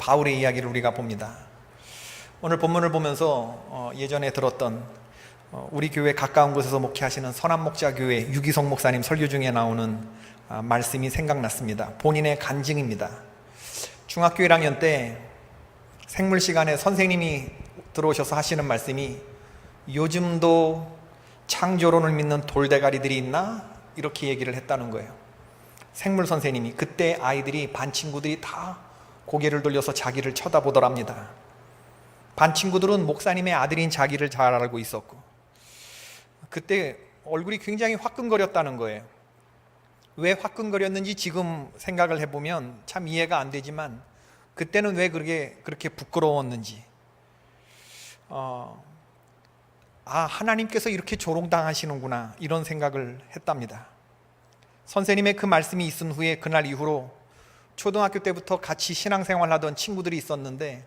바울의 이야기를 우리가 봅니다. 오늘 본문을 보면서 예전에 들었던 우리 교회 가까운 곳에서 목회하시는 선한목자교회 유기성 목사님 설교 중에 나오는 말씀이 생각났습니다. 본인의 간증입니다. 중학교 1학년 때 생물 시간에 선생님이 들어오셔서 하시는 말씀이 요즘도 창조론을 믿는 돌대가리들이 있나? 이렇게 얘기를 했다는 거예요. 생물 선생님이. 그때 아이들이 반 친구들이 다 고개를 돌려서 자기를 쳐다보더랍니다. 반 친구들은 목사님의 아들인 자기를 잘 알고 있었고, 그때 얼굴이 굉장히 화끈거렸다는 거예요. 왜 화끈거렸는지 지금 생각을 해보면 참 이해가 안 되지만, 그때는 왜 그렇게 부끄러웠는지, 하나님께서 이렇게 조롱당하시는구나, 이런 생각을 했답니다. 선생님의 그 말씀이 있은 후에 그날 이후로 초등학교 때부터 같이 신앙생활 하던 친구들이 있었는데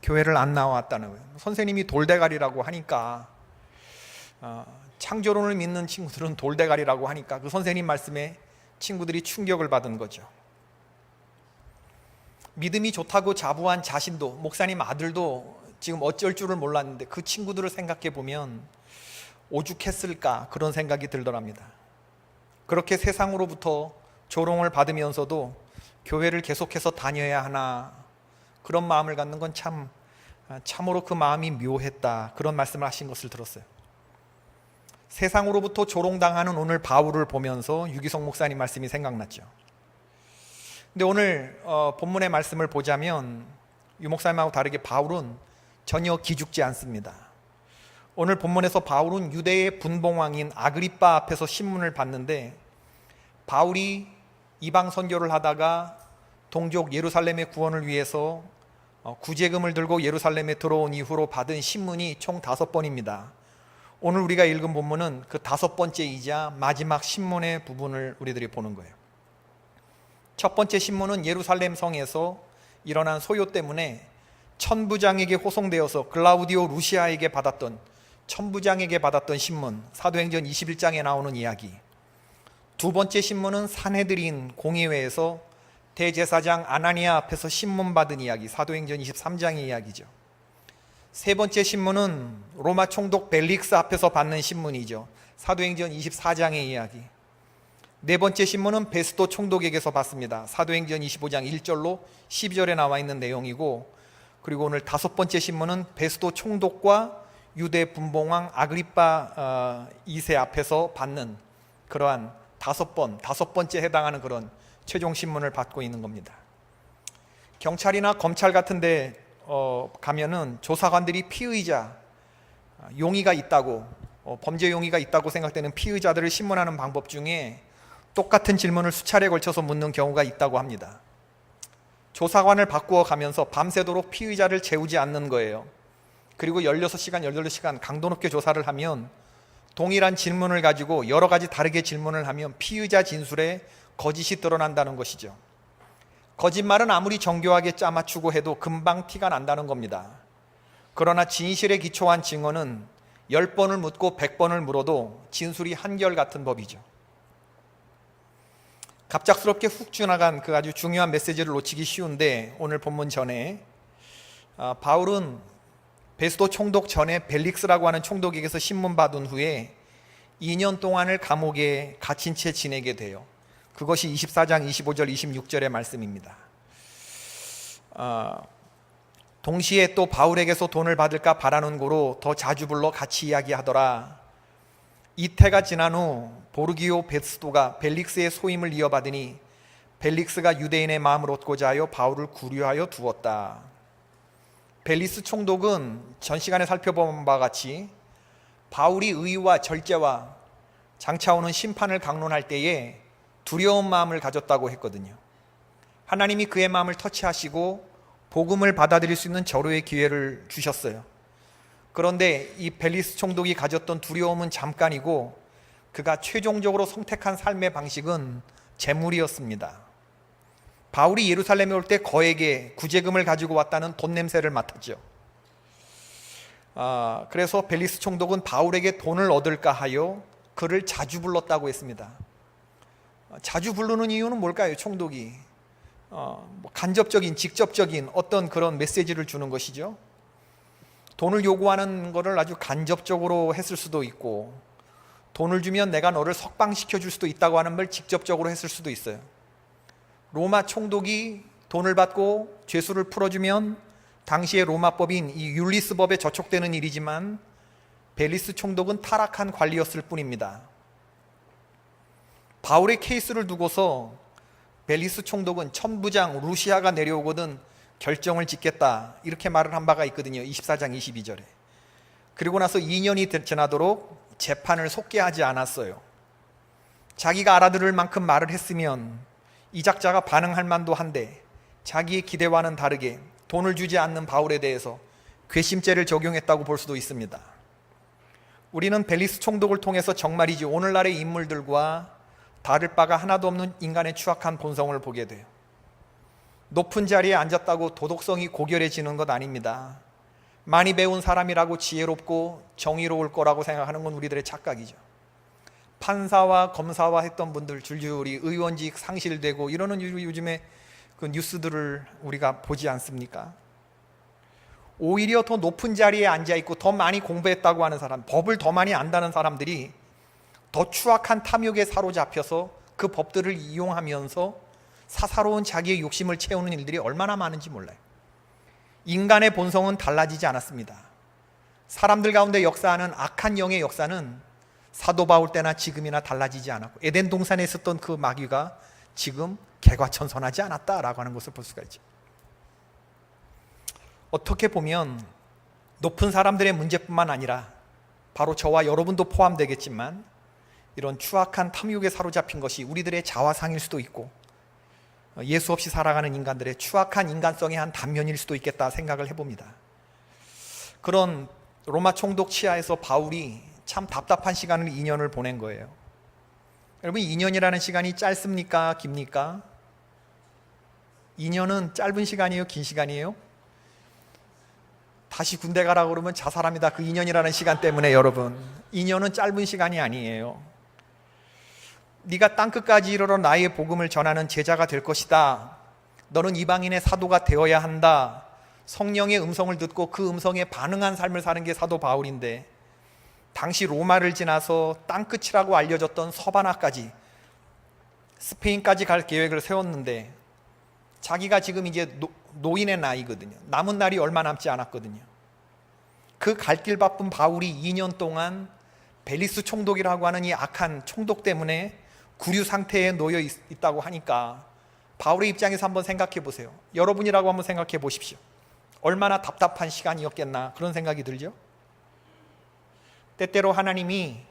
교회를 안 나왔다는 거예요. 선생님이 돌대가리라고 하니까, 창조론을 믿는 친구들은 돌대가리라고 하니까 그 선생님 말씀에 친구들이 충격을 받은 거죠. 믿음이 좋다고 자부한 자신도, 목사님 아들도 지금 어쩔 줄을 몰랐는데 그 친구들을 생각해 보면 오죽했을까, 그런 생각이 들더랍니다. 그렇게 세상으로부터 조롱을 받으면서도 교회를 계속해서 다녀야 하나, 그런 마음을 갖는 건 참으로 그 마음이 묘했다, 그런 말씀을 하신 것을 들었어요. 세상으로부터 조롱당하는 오늘 바울을 보면서 유기성 목사님 말씀이 생각났죠. 근데 오늘 본문의 말씀을 보자면 유 목사님하고 다르게 바울은 전혀 기죽지 않습니다. 오늘 본문에서 바울은 유대의 분봉왕인 아그리빠 앞에서 신문을 받는데, 바울이 이방 선교를 하다가 동족 예루살렘의 구원을 위해서 구제금을 들고 예루살렘에 들어온 이후로 받은 신문이 총 5번입니다. 오늘 우리가 읽은 본문은 그 5번째이자 마지막 신문의 부분을 우리들이 보는 거예요. 첫 번째 신문은 예루살렘 성에서 일어난 소요 때문에 천부장에게 호송되어서 글라우디오 루시아에게 받았던, 천부장에게 받았던 신문, 사도행전 21장에 나오는 이야기. 두 번째 신문은 산헤드린 공의회에서 대제사장 아나니아 앞에서 신문 받은 이야기, 사도행전 23장의 이야기죠. 세 번째 신문은 로마 총독 벨릭스 앞에서 받는 신문이죠. 사도행전 24장의 이야기. 네 번째 신문은 베스도 총독에게서 받습니다. 사도행전 25장 1절로 12절에 나와 있는 내용이고, 그리고 오늘 5번째 신문은 베스도 총독과 유대 분봉왕 아그리빠 2세 앞에서 받는 그러한 5번째 해당하는 그런 최종 신문을 받고 있는 겁니다. 경찰이나 검찰 같은 데 가면은 조사관들이 피의자, 용의가 있다고, 범죄 용의가 있다고 생각되는 피의자들을 신문하는 방법 중에 똑같은 질문을 수차례 걸쳐서 묻는 경우가 있다고 합니다. 조사관을 바꾸어 가면서 밤새도록 피의자를 재우지 않는 거예요. 그리고 18시간 강도 높게 조사를 하면 동일한 질문을 가지고 여러 가지 다르게 질문을 하면 피의자 진술에 거짓이 드러난다는 것이죠. 거짓말은 아무리 정교하게 짜맞추고 해도 금방 티가 난다는 겁니다. 그러나 진실에 기초한 증언은 10번을 묻고 100번을 물어도 진술이 한결같은 법이죠. 갑작스럽게 훅 지나간 그 아주 중요한 메시지를 놓치기 쉬운데, 오늘 본문 전에 바울은 베스도 총독 전에 벨릭스라고 하는 총독에게서 신문 받은 후에 2년 동안을 감옥에 갇힌 채 지내게 돼요. 그것이 24장 25절 26절의 말씀입니다. 동시에 또 바울에게서 돈을 받을까 바라는 고로 더 자주 불러 같이 이야기하더라. 이태가 지난 후 보르기오 베스도가 벨릭스의 소임을 이어받으니 벨릭스가 유대인의 마음을 얻고자 하여 바울을 구류하여 두었다. 벨리스 총독은 전 시간에 살펴본 바와 같이 바울이 의와 절제와 장차 오는 심판을 강론할 때에 두려운 마음을 가졌다고 했거든요. 하나님이 그의 마음을 터치하시고 복음을 받아들일 수 있는 절호의 기회를 주셨어요. 그런데 이 벨리스 총독이 가졌던 두려움은 잠깐이고, 그가 최종적으로 선택한 삶의 방식은 재물이었습니다. 바울이 예루살렘에 올 때 거액의 구제금을 가지고 왔다는 돈 냄새를 맡았죠. 그래서 벨리스 총독은 바울에게 돈을 얻을까 하여 그를 자주 불렀다고 했습니다. 자주 부르는 이유는 뭘까요? 총독이 간접적인, 직접적인 어떤 그런 메시지를 주는 것이죠. 돈을 요구하는 것을 아주 간접적으로 했을 수도 있고, 돈을 주면 내가 너를 석방시켜 줄 수도 있다고 하는 걸 직접적으로 했을 수도 있어요. 로마 총독이 돈을 받고 죄수를 풀어주면 당시의 로마법인 이 율리스법에 저촉되는 일이지만, 벨리스 총독은 타락한 관리였을 뿐입니다. 바울의 케이스를 두고서 벨리스 총독은 천부장 루시아가 내려오거든 결정을 짓겠다, 이렇게 말을 한 바가 있거든요. 24장 22절에. 그리고 나서 2년이 지나도록 재판을 속개하지 않았어요. 자기가 알아들을 만큼 말을 했으면 이 작자가 반응할 만도 한데, 자기의 기대와는 다르게 돈을 주지 않는 바울에 대해서 괘씸죄를 적용했다고 볼 수도 있습니다. 우리는 벨리스 총독을 통해서 정말이지 오늘날의 인물들과 다를 바가 하나도 없는 인간의 추악한 본성을 보게 돼요. 높은 자리에 앉았다고 도덕성이 고결해지는 것 아닙니다. 많이 배운 사람이라고 지혜롭고 정의로울 거라고 생각하는 건 우리들의 착각이죠. 판사와 검사와 했던 분들 줄줄이 의원직 상실되고 이러는 요즘에 그 뉴스들을 우리가 보지 않습니까? 오히려 더 높은 자리에 앉아있고 더 많이 공부했다고 하는 사람, 법을 더 많이 안다는 사람들이 더 추악한 탐욕에 사로잡혀서 그 법들을 이용하면서 사사로운 자기의 욕심을 채우는 일들이 얼마나 많은지 몰라요. 인간의 본성은 달라지지 않았습니다. 사람들 가운데 역사하는 악한 영의 역사는 사도 바울 때나 지금이나 달라지지 않았고, 에덴 동산에 있었던 그 마귀가 지금 개과천선하지 않았다라고 하는 것을 볼 수가 있죠. 어떻게 보면 높은 사람들의 문제뿐만 아니라 바로 저와 여러분도 포함되겠지만, 이런 추악한 탐욕에 사로잡힌 것이 우리들의 자화상일 수도 있고, 예수 없이 살아가는 인간들의 추악한 인간성의 한 단면일 수도 있겠다 생각을 해봅니다. 그런 로마 총독 치하에서 바울이 참 답답한 시간을 2년을 보낸 거예요. 여러분, 2년이라는 시간이 짧습니까? 깁니까? 2년은 짧은 시간이에요? 긴 시간이에요? 다시 군대 가라고 그러면 자살합니다. 그 2년이라는 시간 때문에. 여러분, 2년은 짧은 시간이 아니에요. 네가 땅끝까지 이르러 나의 복음을 전하는 제자가 될 것이다. 너는 이방인의 사도가 되어야 한다. 성령의 음성을 듣고 그 음성에 반응한 삶을 사는 게 사도 바울인데, 당시 로마를 지나서 땅끝이라고 알려졌던 서바나까지, 스페인까지 갈 계획을 세웠는데, 자기가 지금 이제 노인의 나이거든요. 남은 날이 얼마 남지 않았거든요. 그 갈 길 바쁜 바울이 2년 동안 벨리스 총독이라고 하는 이 악한 총독 때문에 구류 상태에 놓여 있다고 하니까, 바울의 입장에서 한번 생각해 보세요. 여러분이라고 한번 생각해 보십시오. 얼마나 답답한 시간이었겠나, 그런 생각이 들죠. 때때로 하나님이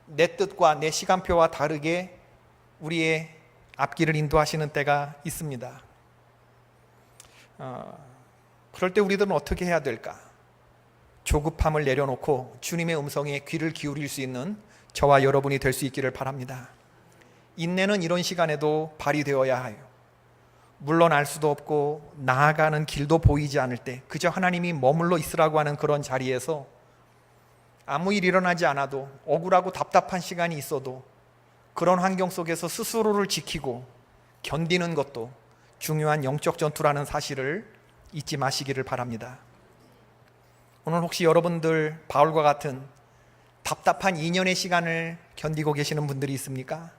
내 뜻과 내 시간표와 다르게 우리의 앞길을 인도하시는 때가 있습니다. 그럴 때 우리들은 어떻게 해야 될까? 조급함을 내려놓고 주님의 음성에 귀를 기울일 수 있는 저와 여러분이 될 수 있기를 바랍니다. 인내는 이런 시간에도 발휘되어야 해요. 물러날 수도 없고 나아가는 길도 보이지 않을 때, 그저 하나님이 머물러 있으라고 하는 그런 자리에서 아무 일 일어나지 않아도, 억울하고 답답한 시간이 있어도 그런 환경 속에서 스스로를 지키고 견디는 것도 중요한 영적 전투라는 사실을 잊지 마시기를 바랍니다. 오늘 혹시 여러분들 바울과 같은 답답한 2년의 시간을 견디고 계시는 분들이 있습니까?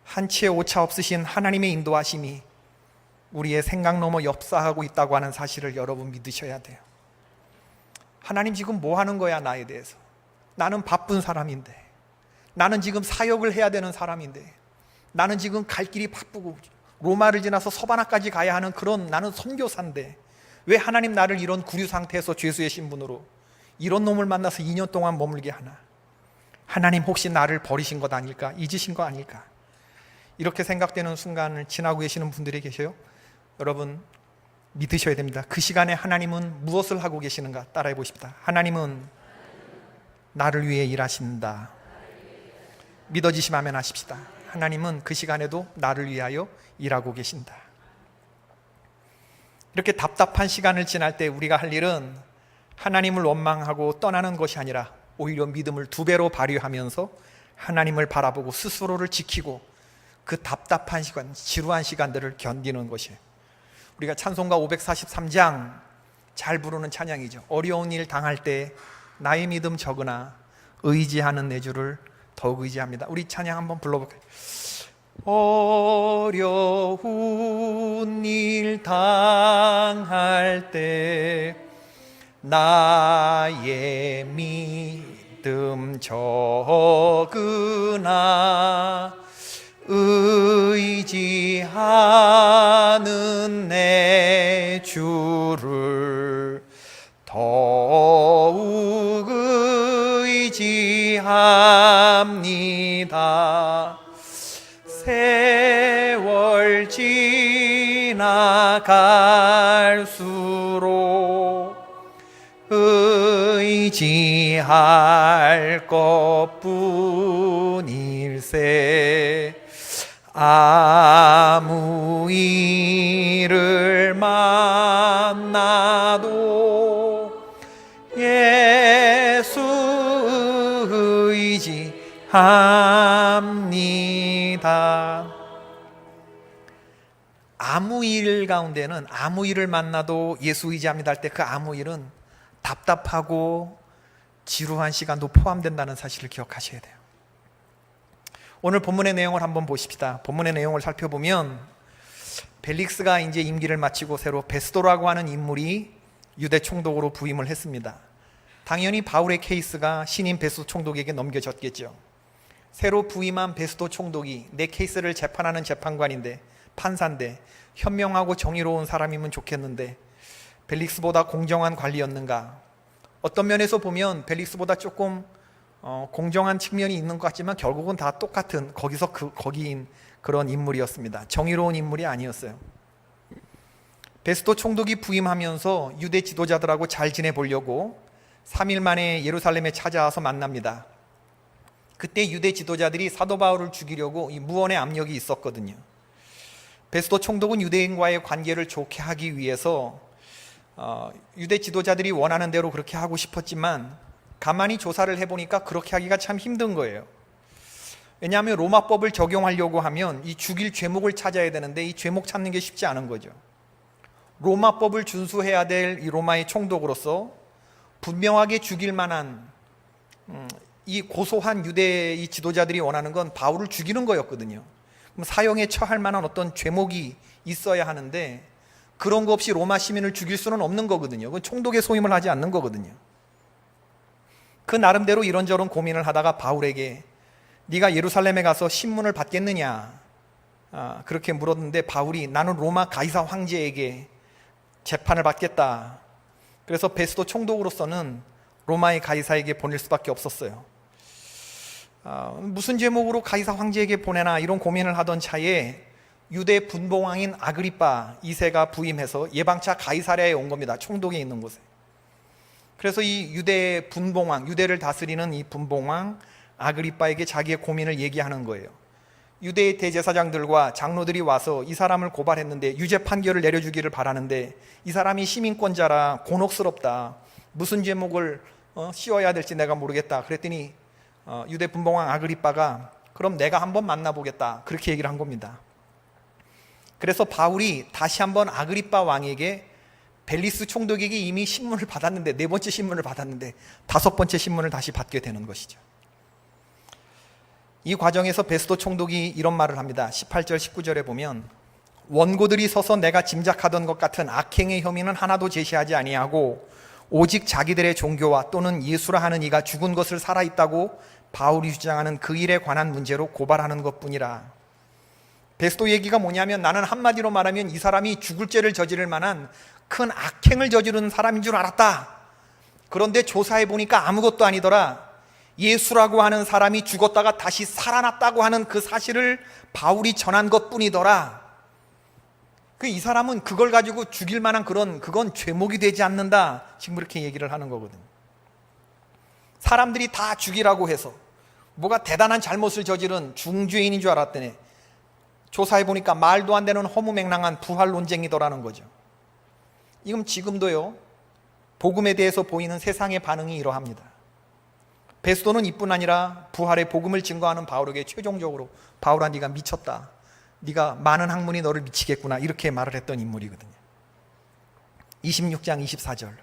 한치의 오차 없으신 하나님의 인도하심이 우리의 생각 넘어 역사하고 있다고 하는 사실을 여러분 믿으셔야 돼요. 하나님 지금 뭐 하는 거야 나에 대해서? 나는 바쁜 사람인데, 나는 지금 사역을 해야 되는 사람인데, 나는 지금 갈 길이 바쁘고 로마를 지나서 서바나까지 가야 하는 그런 나는 선교사인데, 왜 하나님 나를 이런 구류 상태에서 죄수의 신분으로 이런 놈을 만나서 2년 동안 머물게 하나? 하나님 혹시 나를 버리신 것 아닐까? 잊으신 거 아닐까? 이렇게 생각되는 순간을 지나고 계시는 분들이 계셔요. 여러분 믿으셔야 됩니다. 그 시간에 하나님은 무엇을 하고 계시는가 따라해 보십시다. 하나님은 나를 위해 일하신다. 믿어지시면 아멘 하십시다. 하나님은 그 시간에도 나를 위하여 일하고 계신다. 이렇게 답답한 시간을 지날 때 우리가 할 일은 하나님을 원망하고 떠나는 것이 아니라 오히려 믿음을 2배로 발휘하면서 하나님을 바라보고 스스로를 지키고 그 답답한 시간, 지루한 시간들을 견디는 것이에요. 우리가 찬송가 543장 잘 부르는 찬양이죠. 어려운 일 당할 때 나의 믿음 적으나 의지하는 내 주를 더욱 의지합니다. 우리 찬양 한번 불러볼까요? 어려운 일 당할 때 나의 믿음 적으나 의지하는 내 주를 더욱 의지합니다. 세월 지나갈수록 의지할 것뿐일세. 아무 일을 만나도 예수 의지합니다. 아무 일 가운데는 아무 일을 만나도 예수 의지합니다 할 때 그 아무 일은 답답하고 지루한 시간도 포함된다는 사실을 기억하셔야 돼요. 오늘 본문의 내용을 한번 보십시다. 본문의 내용을 살펴보면 벨릭스가 이제 임기를 마치고 새로 베스도라고 하는 인물이 유대 총독으로 부임을 했습니다. 당연히 바울의 케이스가 신임 베스도 총독에게 넘겨졌겠죠. 새로 부임한 베스도 총독이 내 케이스를 재판하는 재판관인데, 판사인데 현명하고 정의로운 사람이면 좋겠는데 벨릭스보다 공정한 관리였는가? 어떤 면에서 보면 벨릭스보다 조금 공정한 측면이 있는 것 같지만 결국은 다 똑같은 거기인 그런 인물이었습니다. 정의로운 인물이 아니었어요. 베스도 총독이 부임하면서 유대 지도자들하고 잘 지내보려고 3일 만에 예루살렘에 찾아와서 만납니다. 그때 유대 지도자들이 사도 바울을 죽이려고 이 무언의 압력이 있었거든요. 베스도 총독은 유대인과의 관계를 좋게 하기 위해서 유대 지도자들이 원하는 대로 그렇게 하고 싶었지만 가만히 조사를 해보니까 그렇게 하기가 참 힘든 거예요. 왜냐하면 로마법을 적용하려고 하면 이 죽일 죄목을 찾아야 되는데 이 죄목 찾는 게 쉽지 않은 거죠. 로마법을 준수해야 될 이 로마의 총독으로서 분명하게 죽일 만한 이 고소한 유대의 지도자들이 원하는 건 바울을 죽이는 거였거든요. 그럼 사형에 처할 만한 어떤 죄목이 있어야 하는데 그런 거 없이 로마 시민을 죽일 수는 없는 거거든요. 그건 총독의 소임을 하지 않는 거거든요. 그 나름대로 이런저런 고민을 하다가 바울에게 네가 예루살렘에 가서 신문을 받겠느냐 그렇게 물었는데 바울이 나는 로마 가이사 황제에게 재판을 받겠다. 그래서 베스도 총독으로서는 로마의 가이사에게 보낼 수밖에 없었어요. 무슨 제목으로 가이사 황제에게 보내나 이런 고민을 하던 차에 유대 분봉왕인 아그리빠 2세가 부임해서 예방차 가이사랴에 온 겁니다. 총독에 있는 곳에. 그래서 이 유대 분봉왕, 유대를 다스리는 이 분봉왕 아그리빠에게 자기의 고민을 얘기하는 거예요. 유대의 대제사장들과 장로들이 와서 이 사람을 고발했는데 유죄 판결을 내려주기를 바라는데 이 사람이 시민권자라 곤혹스럽다. 무슨 제목을 씌워야 될지 내가 모르겠다. 그랬더니 유대 분봉왕 아그리빠가 그럼 내가 한번 만나보겠다. 그렇게 얘기를 한 겁니다. 그래서 바울이 다시 한번 아그리빠 왕에게 벨리스 총독에게 이미 신문을 받았는데 4번째 신문을 받았는데 5번째 신문을 다시 받게 되는 것이죠. 이 과정에서 베스도 총독이 이런 말을 합니다. 18절 19절에 보면 원고들이 서서 내가 짐작하던 것 같은 악행의 혐의는 하나도 제시하지 아니하고 오직 자기들의 종교와 또는 예수라 하는 이가 죽은 것을 살아있다고 바울이 주장하는 그 일에 관한 문제로 고발하는 것뿐이라. 베스도 얘기가 뭐냐면 나는 한마디로 말하면 이 사람이 죽을 죄를 저지를 만한 큰 악행을 저지른 사람인 줄 알았다. 그런데 조사해 보니까 아무것도 아니더라. 예수라고 하는 사람이 죽었다가 다시 살아났다고 하는 그 사실을 바울이 전한 것뿐이더라. 이 사람은 그걸 가지고 죽일 만한 그건 죄목이 되지 않는다. 지금 그렇게 얘기를 하는 거거든. 사람들이 다 죽이라고 해서 뭐가 대단한 잘못을 저지른 중죄인인 줄 알았더니 조사해 보니까 말도 안 되는 허무맹랑한 부활 논쟁이더라는 거죠. 이건 지금도요 복음에 대해서 보이는 세상의 반응이 이러합니다. 베스도는 이뿐 아니라 부활의 복음을 증거하는 바울에게 최종적으로 바울아 네가 미쳤다, 네가 많은 학문이 너를 미치겠구나 이렇게 말을 했던 인물이거든요. 26장 24절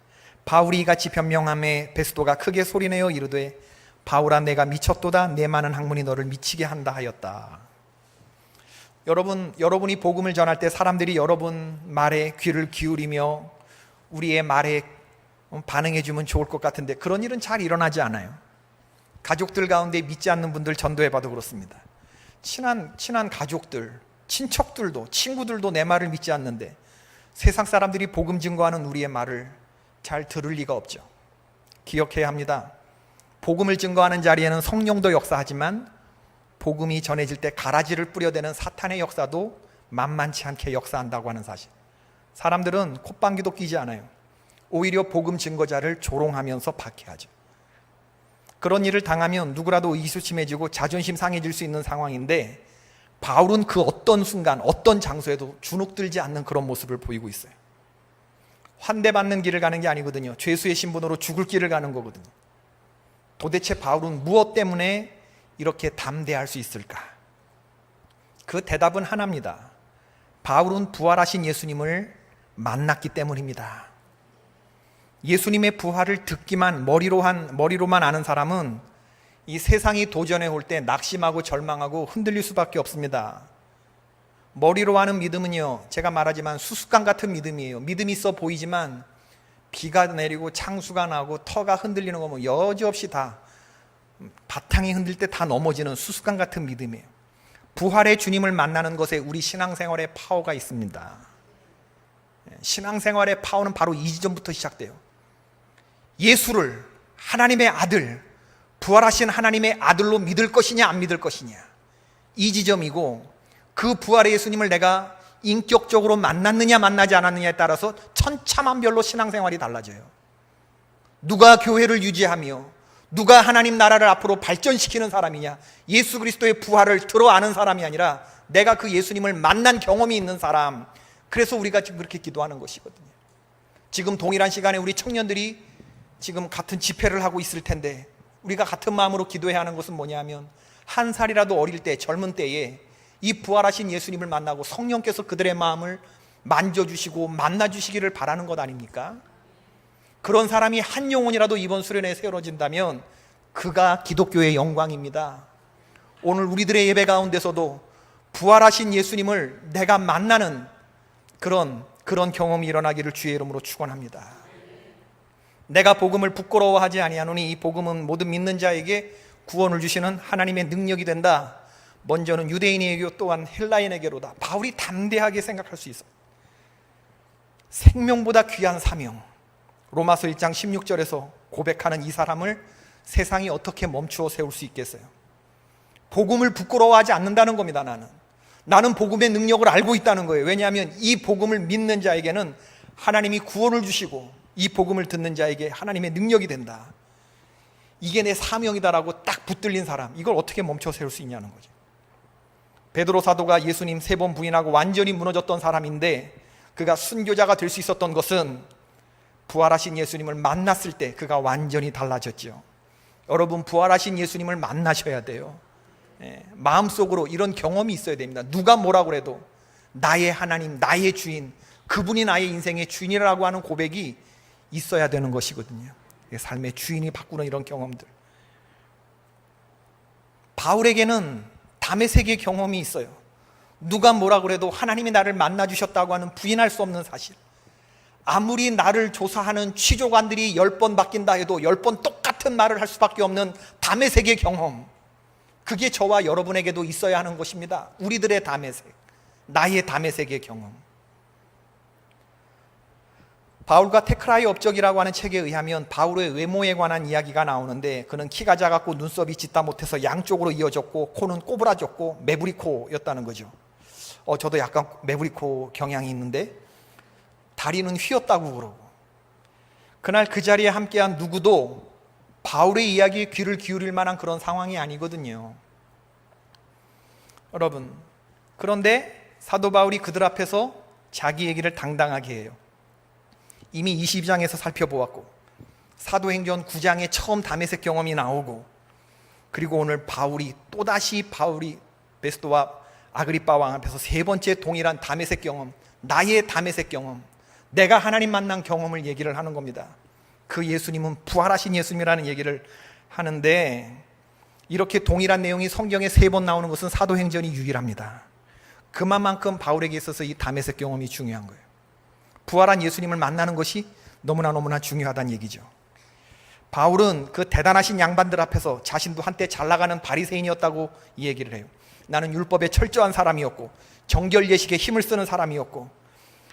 바울이 이같이 변명함에 베스도가 크게 소리내어 이르되 바울아 내가 미쳤도다, 내 많은 학문이 너를 미치게 한다 하였다. 여러분이 복음을 전할 때 사람들이 여러분 말에 귀를 기울이며 우리의 말에 반응해 주면 좋을 것 같은데 그런 일은 잘 일어나지 않아요. 가족들 가운데 믿지 않는 분들 전도해 봐도 그렇습니다. 친한 가족들, 친척들도, 친구들도 내 말을 믿지 않는데 세상 사람들이 복음 증거하는 우리의 말을 잘 들을 리가 없죠. 기억해야 합니다. 복음을 증거하는 자리에는 성령도 역사하지만 복음이 전해질 때 가라지를 뿌려대는 사탄의 역사도 만만치 않게 역사한다고 하는 사실. 사람들은 콧방귀도 끼지 않아요. 오히려 복음 증거자를 조롱하면서 박해하죠. 그런 일을 당하면 누구라도 의기소침해지고 자존심 상해질 수 있는 상황인데 바울은 그 어떤 순간 어떤 장소에도 주눅들지 않는 그런 모습을 보이고 있어요. 환대받는 길을 가는 게 아니거든요. 죄수의 신분으로 죽을 길을 가는 거거든요. 도대체 바울은 무엇 때문에 이렇게 담대할 수 있을까? 그 대답은 하나입니다. 바울은 부활하신 예수님을 만났기 때문입니다. 예수님의 부활을 듣기만 머리로만 아는 사람은 이 세상이 도전해 올 때 낙심하고 절망하고 흔들릴 수밖에 없습니다. 머리로 하는 믿음은요, 제가 말하지만 수수깡 같은 믿음이에요. 믿음이 있어 보이지만 비가 내리고 창수가 나고 터가 흔들리는 거 여지없이 다 바탕이 흔들 때 다 넘어지는 수수깡 같은 믿음이에요. 부활의 주님을 만나는 것에 우리 신앙생활의 파워가 있습니다. 신앙생활의 파워는 바로 이 지점부터 시작돼요. 예수를 하나님의 아들, 부활하신 하나님의 아들로 믿을 것이냐 안 믿을 것이냐, 이 지점이고, 그 부활의 예수님을 내가 인격적으로 만났느냐 만나지 않았느냐에 따라서 천차만별로 신앙생활이 달라져요. 누가 교회를 유지하며 누가 하나님 나라를 앞으로 발전시키는 사람이냐, 예수 그리스도의 부활을 들어 아는 사람이 아니라 내가 그 예수님을 만난 경험이 있는 사람. 그래서 우리가 지금 그렇게 기도하는 것이거든요. 지금 동일한 시간에 우리 청년들이 지금 같은 집회를 하고 있을 텐데 우리가 같은 마음으로 기도해야 하는 것은 뭐냐면, 한 살이라도 어릴 때, 젊은 때에 이 부활하신 예수님을 만나고 성령께서 그들의 마음을 만져주시고 만나주시기를 바라는 것 아닙니까? 그런 사람이 한 영혼이라도 이번 수련회에 세워진다면 그가 기독교의 영광입니다. 오늘 우리들의 예배 가운데서도 부활하신 예수님을 내가 만나는 그런 경험이 일어나기를 주의 이름으로 축원합니다. 내가 복음을 부끄러워하지 아니하노니 이 복음은 모든 믿는 자에게 구원을 주시는 하나님의 능력이 된다. 먼저는 유대인에게요 또한 헬라인에게로다. 바울이 담대하게 생각할 수 있어. 생명보다 귀한 사명. 로마서 1장 16절에서 고백하는 이 사람을 세상이 어떻게 멈추어 세울 수 있겠어요? 복음을 부끄러워하지 않는다는 겁니다. 나는 복음의 능력을 알고 있다는 거예요. 왜냐하면 이 복음을 믿는 자에게는 하나님이 구원을 주시고 이 복음을 듣는 자에게 하나님의 능력이 된다. 이게 내 사명이다라고 딱 붙들린 사람, 이걸 어떻게 멈춰 세울 수 있냐는 거죠. 베드로 사도가 예수님 3번 부인하고 완전히 무너졌던 사람인데 그가 순교자가 될 수 있었던 것은 부활하신 예수님을 만났을 때 그가 완전히 달라졌죠. 여러분, 부활하신 예수님을 만나셔야 돼요. 마음속으로 이런 경험이 있어야 됩니다. 누가 뭐라고 해도 나의 하나님, 나의 주인, 그분이 나의 인생의 주인이라고 하는 고백이 있어야 되는 것이거든요. 삶의 주인이 바꾸는 이런 경험들. 바울에게는 담의 세계 경험이 있어요. 누가 뭐라고 해도 하나님이 나를 만나주셨다고 하는 부인할 수 없는 사실. 아무리 나를 조사하는 취조관들이 10번 바뀐다 해도 10번 똑같은 말을 할 수밖에 없는 담의 세계 경험. 그게 저와 여러분에게도 있어야 하는 것입니다. 우리들의 담의 세계, 나의 담의 세계 경험. 바울과 테크라의 업적이라고 하는 책에 의하면 바울의 외모에 관한 이야기가 나오는데, 그는 키가 작았고 눈썹이 짙다 못해서 양쪽으로 이어졌고 코는 꼬부라졌고 매부리코였다는 거죠. 저도 약간 매부리코 경향이 있는데 다리는 휘었다고 그러고, 그날 그 자리에 함께한 누구도 바울의 이야기에 귀를 기울일 만한 그런 상황이 아니거든요. 여러분, 그런데 사도 바울이 그들 앞에서 자기 얘기를 당당하게 해요. 이미 22장에서 살펴보았고 사도행전 9장에 처음 다메섹 경험이 나오고, 그리고 오늘 또다시 바울이 베스도와 아그리빠 왕 앞에서 세 번째 동일한 다메섹 경험, 나의 다메섹 경험, 내가 하나님 만난 경험을 얘기를 하는 겁니다. 그 예수님은 부활하신 예수님이라는 얘기를 하는데, 이렇게 동일한 내용이 성경에 3번 나오는 것은 사도행전이 유일합니다. 그만큼 바울에게 있어서 이 다메섹 경험이 중요한 거예요. 부활한 예수님을 만나는 것이 너무나 중요하다는 얘기죠. 바울은 그 대단하신 양반들 앞에서 자신도 한때 잘 나가는 바리새인이었다고 이 얘기를 해요. 나는 율법에 철저한 사람이었고, 정결 예식에 힘을 쓰는 사람이었고,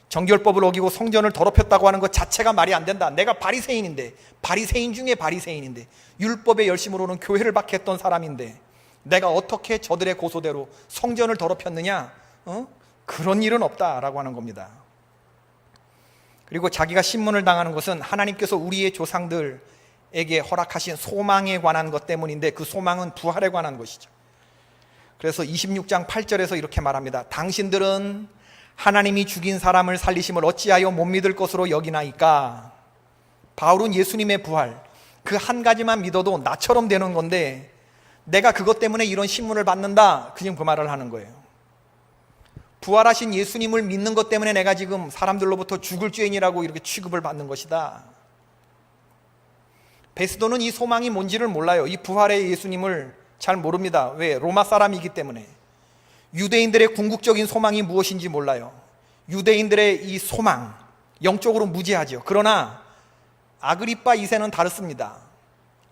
정결법을 어기고 성전을 더럽혔다고 하는 것 자체가 말이 안 된다. 내가 바리새인인데, 바리새인 중에 바리새인인데, 율법의 열심으로는 교회를 박해했던 사람인데 내가 어떻게 저들의 고소대로 성전을 더럽혔느냐? 그런 일은 없다라고 하는 겁니다. 그리고 자기가 신문을 당하는 것은 하나님께서 우리의 조상들에게 허락하신 소망에 관한 것 때문인데, 그 소망은 부활에 관한 것이죠. 그래서 26장 8절에서 이렇게 말합니다. 당신들은 하나님이 죽인 사람을 살리심을 어찌하여 못 믿을 것으로 여기나이까? 바울은 예수님의 부활, 그 한 가지만 믿어도 나처럼 되는 건데 내가 그것 때문에 이런 신문을 받는다, 그냥 그 말을 하는 거예요. 부활하신 예수님을 믿는 것 때문에 내가 지금 사람들로부터 죽을 죄인이라고 이렇게 취급을 받는 것이다. 베스도는 이 소망이 뭔지를 몰라요. 이 부활의 예수님을 잘 모릅니다. 왜? 로마 사람이기 때문에. 유대인들의 궁극적인 소망이 무엇인지 몰라요. 유대인들의 이 소망, 영적으로 무지하죠. 그러나 아그리빠 2세는 다릅니다.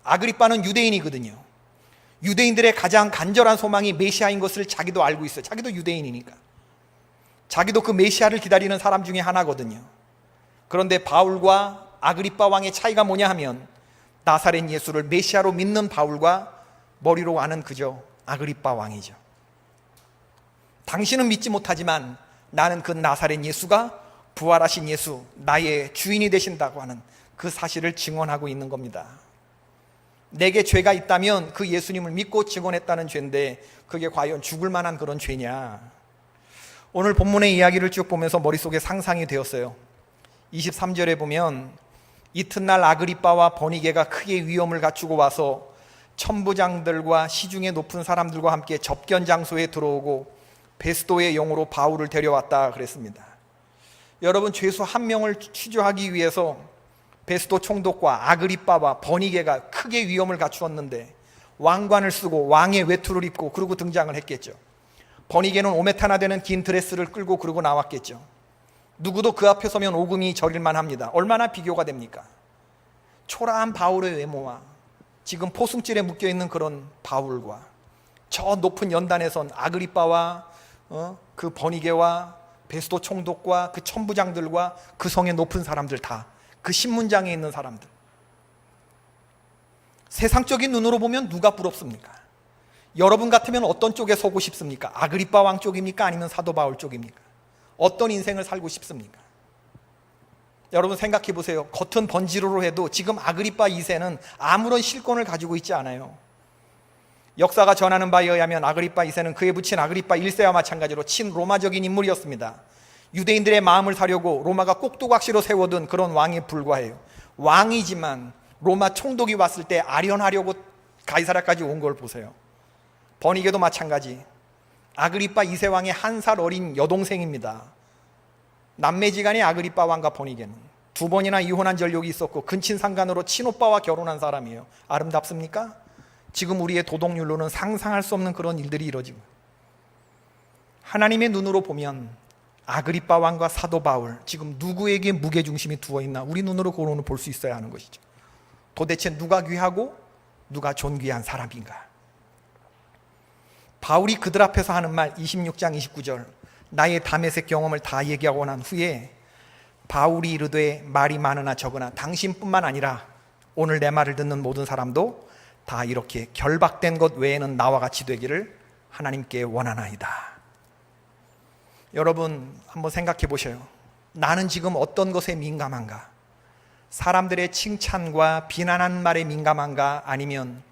아그리빠는 유대인이거든요. 유대인들의 가장 간절한 소망이 메시아인 것을 자기도 알고 있어요. 자기도 유대인이니까. 자기도 그 메시아를 기다리는 사람 중에 하나거든요. 그런데 바울과 아그리빠 왕의 차이가 뭐냐 하면, 나사렛 예수를 메시아로 믿는 바울과 머리로 아는 그저 아그리빠 왕이죠. 당신은 믿지 못하지만 나는 그 나사렛 예수가 부활하신 예수, 나의 주인이 되신다고 하는 그 사실을 증언하고 있는 겁니다. 내게 죄가 있다면 그 예수님을 믿고 증언했다는 죄인데 그게 과연 죽을 만한 그런 죄냐? 오늘 본문의 이야기를 쭉 보면서 머릿속에 상상이 되었어요. 23절에 보면, 이튿날 아그리빠와 버니게가 크게 위험을 갖추고 와서 천부장들과 시중에 높은 사람들과 함께 접견 장소에 들어오고 베스도의 영으로 바울을 데려왔다 그랬습니다. 여러분, 죄수 한 명을 취조하기 위해서 베스도 총독과 아그리빠와 버니게가 크게 위험을 갖추었는데 왕관을 쓰고 왕의 외투를 입고 그러고 등장을 했겠죠. 버니게는 5m나 되는 긴 드레스를 끌고 그러고 나왔겠죠. 누구도 그 앞에 서면 오금이 저릴만 합니다. 얼마나 비교가 됩니까? 초라한 바울의 외모와 지금 포승줄에 묶여있는 그런 바울과 저 높은 연단에 선 아그리빠와 그 버니게와 베스도 총독과 그 천부장들과 그 성의 높은 사람들, 다 그 신문장에 있는 사람들, 세상적인 눈으로 보면 누가 부럽습니까? 여러분 같으면 어떤 쪽에 서고 싶습니까? 아그리빠 왕 쪽입니까? 아니면 사도 바울 쪽입니까? 어떤 인생을 살고 싶습니까? 여러분 생각해 보세요. 겉은 번지르르 해도 지금 아그리빠 2세는 아무런 실권을 가지고 있지 않아요. 역사가 전하는 바에 의하면 아그리빠 2세는 그에 붙인 아그리빠 1세와 마찬가지로 친로마적인 인물이었습니다. 유대인들의 마음을 사려고 로마가 꼭두각시로 세워둔 그런 왕에 불과해요. 왕이지만 로마 총독이 왔을 때 아련하려고 가이사랴까지 온 걸 보세요. 버니게도 마찬가지. 아그리빠 2세 왕의 1살 어린 여동생입니다. 남매지간의 아그리빠 왕과 버니게는 2번이나 이혼한 전력이 있었고 근친상간으로 친오빠와 결혼한 사람이에요. 아름답습니까? 지금 우리의 도덕률로는 상상할 수 없는 그런 일들이 이루어지고, 하나님의 눈으로 보면 아그리빠 왕과 사도 바울, 지금 누구에게 무게중심이 두어있나 우리 눈으로 그거는 볼 수 있어야 하는 것이죠. 도대체 누가 귀하고 누가 존귀한 사람인가? 바울이 그들 앞에서 하는 말 26장 29절, 나의 다메섹 경험을 다 얘기하고 난 후에 바울이 이르되 말이 많으나 적으나 당신뿐만 아니라 오늘 내 말을 듣는 모든 사람도 다 이렇게 결박된 것 외에는 나와 같이 되기를 하나님께 원하나이다. 여러분 한번 생각해 보셔요. 나는 지금 어떤 것에 민감한가? 사람들의 칭찬과 비난하는 말에 민감한가? 아니면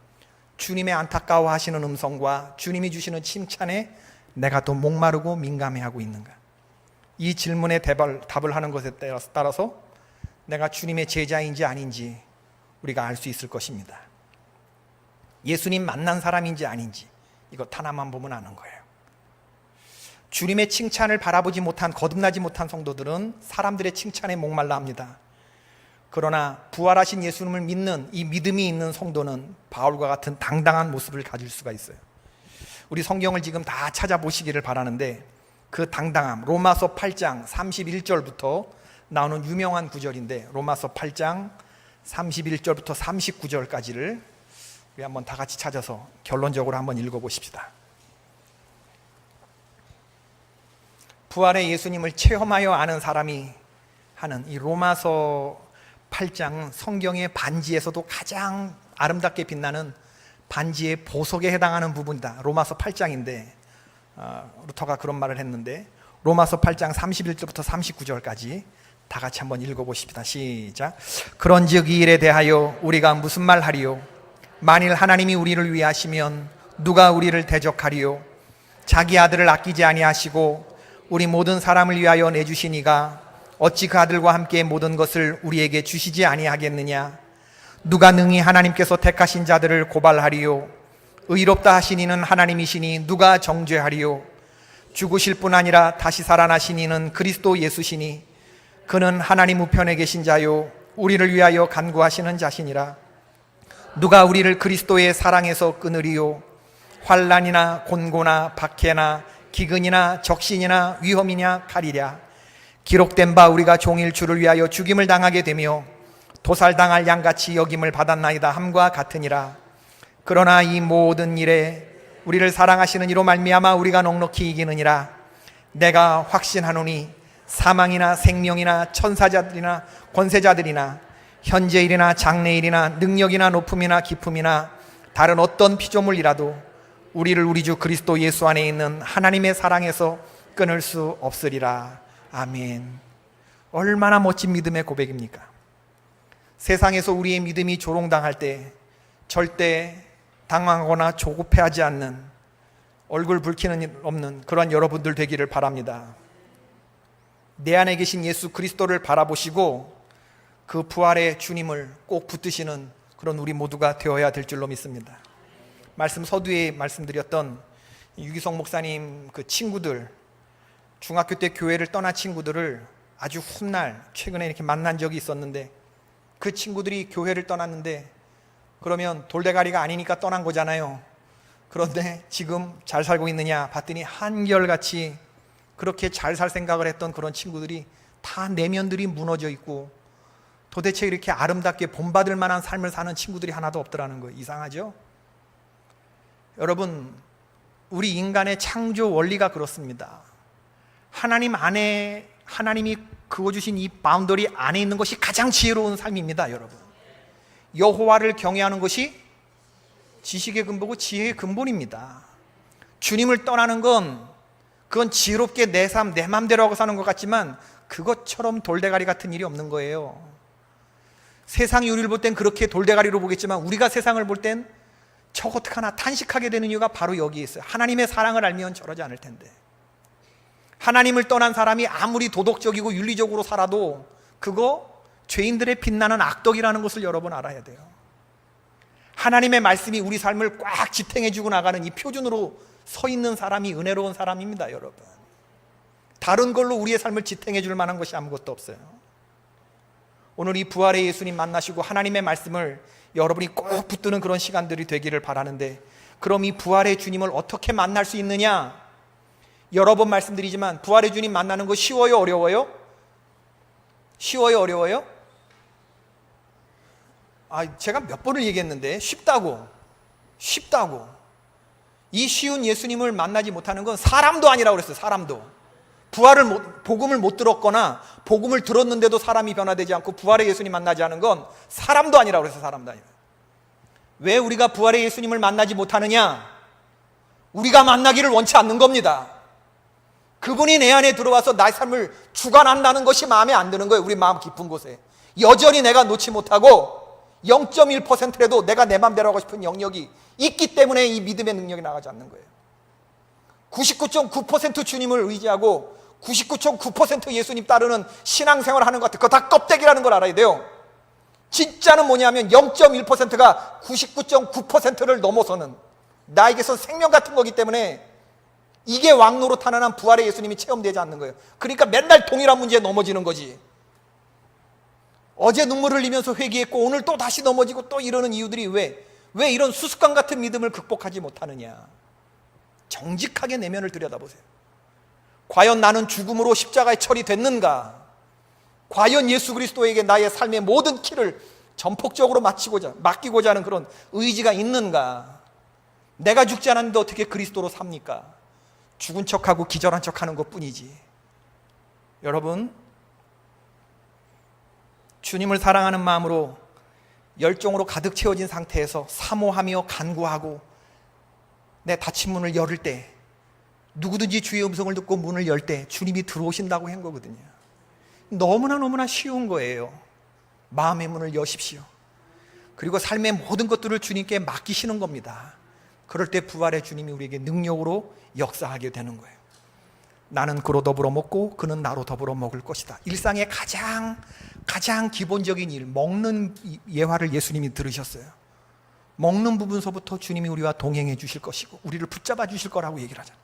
주님의 안타까워하시는 음성과 주님이 주시는 칭찬에 내가 또 목마르고 민감해하고 있는가? 이 질문에 답을 하는 것에 따라서 내가 주님의 제자인지 아닌지 우리가 알 수 있을 것입니다. 예수님 만난 사람인지 아닌지 이거 하나만 보면 아는 거예요. 주님의 칭찬을 바라보지 못한, 거듭나지 못한 성도들은 사람들의 칭찬에 목말라 합니다. 그러나 부활하신 예수님을 믿는 이 믿음이 있는 성도는 바울과 같은 당당한 모습을 가질 수가 있어요. 우리 성경을 지금 다 찾아보시기를 바라는데, 그 당당함, 로마서 8장 31절부터 나오는 유명한 구절인데, 로마서 8장 31절부터 39절까지를 우리 한번 다 같이 찾아서 결론적으로 한번 읽어보십시다. 부활의 예수님을 체험하여 아는 사람이 하는 이 로마서 8장, 성경의 반지에서도 가장 아름답게 빛나는 반지의 보석에 해당하는 부분이다. 로마서 8장인데 루터가 그런 말을 했는데, 로마서 8장 31절부터 39절까지 다 같이 한번 읽어보십시다. 시작. 그런즉 이 일에 대하여 우리가 무슨 말 하리요? 만일 하나님이 우리를 위하시면 누가 우리를 대적하리요? 자기 아들을 아끼지 아니하시고 우리 모든 사람을 위하여 내주시니가 어찌 그 아들과 함께 모든 것을 우리에게 주시지 아니하겠느냐? 누가 능히 하나님께서 택하신 자들을 고발하리요? 의롭다 하신 이는 하나님이시니 누가 정죄하리요? 죽으실 뿐 아니라 다시 살아나신 이는 그리스도 예수시니 그는 하나님 우편에 계신 자요 우리를 위하여 간구하시는 자시니라. 누가 우리를 그리스도의 사랑에서 끊으리요? 환난이나 곤고나 박해나 기근이나 적신이나 위험이냐 칼이랴. 기록된 바 우리가 종일 주를 위하여 죽임을 당하게 되며 도살당할 양같이 여김을 받았나이다 함과 같으니라. 그러나 이 모든 일에 우리를 사랑하시는 이로 말미암아 우리가 넉넉히 이기느니라. 내가 확신하노니 사망이나 생명이나 천사자들이나 권세자들이나 현재일이나 장래일이나 능력이나 높음이나 깊음이나 다른 어떤 피조물이라도 우리를 우리 주 그리스도 예수 안에 있는 하나님의 사랑에서 끊을 수 없으리라. 아멘. 얼마나 멋진 믿음의 고백입니까? 세상에서 우리의 믿음이 조롱당할 때 절대 당황하거나 조급해하지 않는, 얼굴 붉히는 일 없는 그런 여러분들 되기를 바랍니다. 내 안에 계신 예수 그리스도를 바라보시고 그 부활의 주님을 꼭 붙드시는 그런 우리 모두가 되어야 될 줄로 믿습니다. 말씀 서두에 말씀드렸던 유기성 목사님 그 친구들, 중학교 때 교회를 떠난 친구들을 아주 훗날 최근에 이렇게 만난 적이 있었는데, 그 친구들이 교회를 떠났는데 그러면 돌대가리가 아니니까 떠난 거잖아요. 그런데 지금 잘 살고 있느냐 봤더니 한결같이 그렇게 잘 살 생각을 했던 그런 친구들이 다 내면들이 무너져 있고 도대체 이렇게 아름답게 본받을 만한 삶을 사는 친구들이 하나도 없더라는 거예요. 이상하죠? 여러분, 우리 인간의 창조 원리가 그렇습니다. 하나님 안에, 하나님이 그어주신 이 바운더리 안에 있는 것이 가장 지혜로운 삶입니다. 여러분, 여호와를 경외하는 것이 지식의 근본이고 지혜의 근본입니다. 주님을 떠나는 건 그건 지혜롭게 내 삶, 내 맘대로 하고 사는 것 같지만 그것처럼 돌대가리 같은 일이 없는 거예요. 세상이 우리를 볼 땐 그렇게 돌대가리로 보겠지만 우리가 세상을 볼 땐 저거 어떡하나 탄식하게 되는 이유가 바로 여기에 있어요. 하나님의 사랑을 알면 저러지 않을 텐데. 하나님을 떠난 사람이 아무리 도덕적이고 윤리적으로 살아도 그거 죄인들의 빛나는 악덕이라는 것을 여러분 알아야 돼요. 하나님의 말씀이 우리 삶을 꽉 지탱해주고 나가는 이 표준으로 서 있는 사람이 은혜로운 사람입니다. 여러분, 다른 걸로 우리의 삶을 지탱해줄 만한 것이 아무것도 없어요. 오늘 이 부활의 예수님 만나시고 하나님의 말씀을 여러분이 꼭 붙드는 그런 시간들이 되기를 바라는데, 그럼 이 부활의 주님을 어떻게 만날 수 있느냐? 여러 번 말씀드리지만 부활의 주님 만나는 거 쉬워요? 어려워요? 쉬워요? 어려워요? 제가 몇 번을 얘기했는데 쉽다고. 이 쉬운 예수님을 만나지 못하는 건 사람도 아니라고 그랬어요. 사람도. 복음을 못 들었거나 복음을 들었는데도 사람이 변화되지 않고 부활의 예수님 만나지 않은 건 사람도 아니라고 그랬어요. 사람도 아니라. 왜 우리가 부활의 예수님을 만나지 못하느냐? 우리가 만나기를 원치 않는 겁니다. 그분이 내 안에 들어와서 나의 삶을 주관한다는 것이 마음에 안 드는 거예요. 우리 마음 깊은 곳에 여전히 내가 놓지 못하고 0.1%라도 내가 내 맘대로 하고 싶은 영역이 있기 때문에 이 믿음의 능력이 나가지 않는 거예요. 99.9% 주님을 의지하고 99.9% 예수님 따르는 신앙생활을 하는 것 같아요. 그거 다 껍데기라는 걸 알아야 돼요. 진짜는 뭐냐면 0.1%가 99.9%를 넘어서는 나에게서 생명 같은 거기 때문에 이게 왕노릇하는 부활의 예수님이 체험되지 않는 거예요. 그러니까 맨날 동일한 문제에 넘어지는 거지. 어제 눈물 흘리면서 회개했고 오늘 또 다시 넘어지고 또 이러는 이유들이 왜 이런 수습관 같은 믿음을 극복하지 못하느냐. 정직하게 내면을 들여다보세요. 과연 나는 죽음으로 십자가에 처리됐는가? 과연 예수 그리스도에게 나의 삶의 모든 키를 전폭적으로 맡기고자 하는 그런 의지가 있는가? 내가 죽지 않았는데 어떻게 그리스도로 삽니까? 죽은 척하고 기절한 척하는 것뿐이지. 여러분, 주님을 사랑하는 마음으로 열정으로 가득 채워진 상태에서 사모하며 간구하고 내 닫힌 문을 열을 때, 누구든지 주의 음성을 듣고 문을 열 때 주님이 들어오신다고 한 거거든요. 너무나 쉬운 거예요. 마음의 문을 여십시오. 그리고 삶의 모든 것들을 주님께 맡기시는 겁니다. 그럴 때 부활의 주님이 우리에게 능력으로 역사하게 되는 거예요. 나는 그로 더불어 먹고 그는 나로 더불어 먹을 것이다. 일상의 가장 기본적인 일, 먹는 예화를 예수님이 들으셨어요. 먹는 부분서부터 주님이 우리와 동행해 주실 것이고 우리를 붙잡아 주실 거라고 얘기를 하잖아요.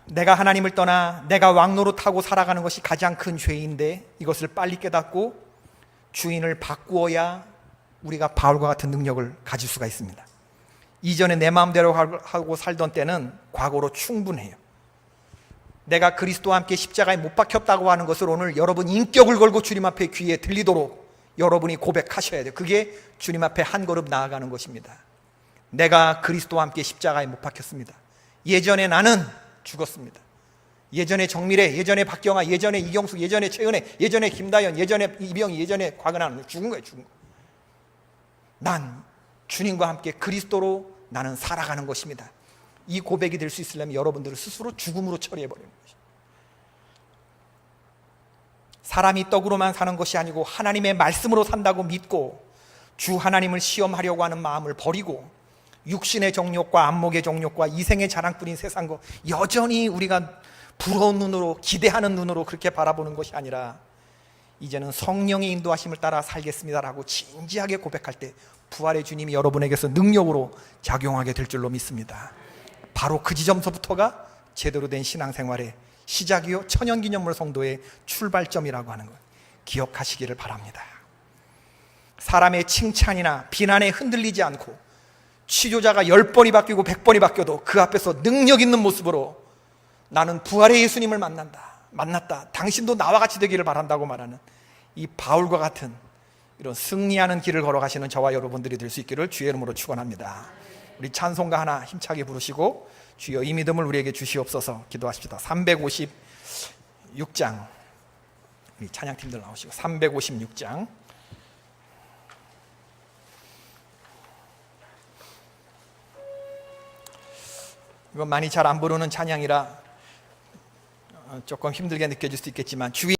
내가 하나님을 떠나 내가 왕노릇하고 살아가는 것이 가장 큰 죄인데, 이것을 빨리 깨닫고 주인을 바꾸어야 우리가 바울과 같은 능력을 가질 수가 있습니다. 이전에 내 마음대로 하고 살던 때는 과거로 충분해요. 내가 그리스도와 함께 십자가에 못 박혔다고 하는 것을 오늘 여러분 인격을 걸고 주님 앞에 귀에 들리도록 여러분이 고백하셔야 돼요. 그게 주님 앞에 한 걸음 나아가는 것입니다. 내가 그리스도와 함께 십자가에 못 박혔습니다. 예전에 나는 죽었습니다. 예전에 정미래, 예전에 박경아, 예전에 이경수, 예전에 최은혜, 예전에 김다연, 예전에 이병희, 예전에 곽은하, 죽은 거예요. 난 주님과 함께 그리스도로 나는 살아가는 것입니다. 이 고백이 될 수 있으려면 여러분들을 스스로 죽음으로 처리해버리는 것입니다. 사람이 떡으로만 사는 것이 아니고 하나님의 말씀으로 산다고 믿고 주 하나님을 시험하려고 하는 마음을 버리고 육신의 정욕과 안목의 정욕과 이생의 자랑뿐인 세상과 여전히 우리가 부러운 눈으로, 기대하는 눈으로 그렇게 바라보는 것이 아니라 이제는 성령의 인도하심을 따라 살겠습니다라고 진지하게 고백할 때 부활의 주님이 여러분에게서 능력으로 작용하게 될 줄로 믿습니다. 바로 그 지점서부터가 제대로 된 신앙생활의 시작이요, 천연기념물 성도의 출발점이라고 하는 것 기억하시기를 바랍니다. 사람의 칭찬이나 비난에 흔들리지 않고 치료자가 10번이 바뀌고 100번이 바뀌어도 그 앞에서 능력 있는 모습으로 나는 부활의 예수님을 만났다. 당신도 나와 같이 되기를 바란다고 말하는 이 바울과 같은 이런 승리하는 길을 걸어가시는 저와 여러분들이 될 수 있기를 주의 이름으로 축원합니다. 우리 찬송가 하나 힘차게 부르시고 주여 이 믿음을 우리에게 주시옵소서 기도하십시다. 356장 우리 찬양팀들 나오시고 356장 이건 많이 잘 안 부르는 찬양이라 조금 힘들게 느껴질 수 있겠지만 주위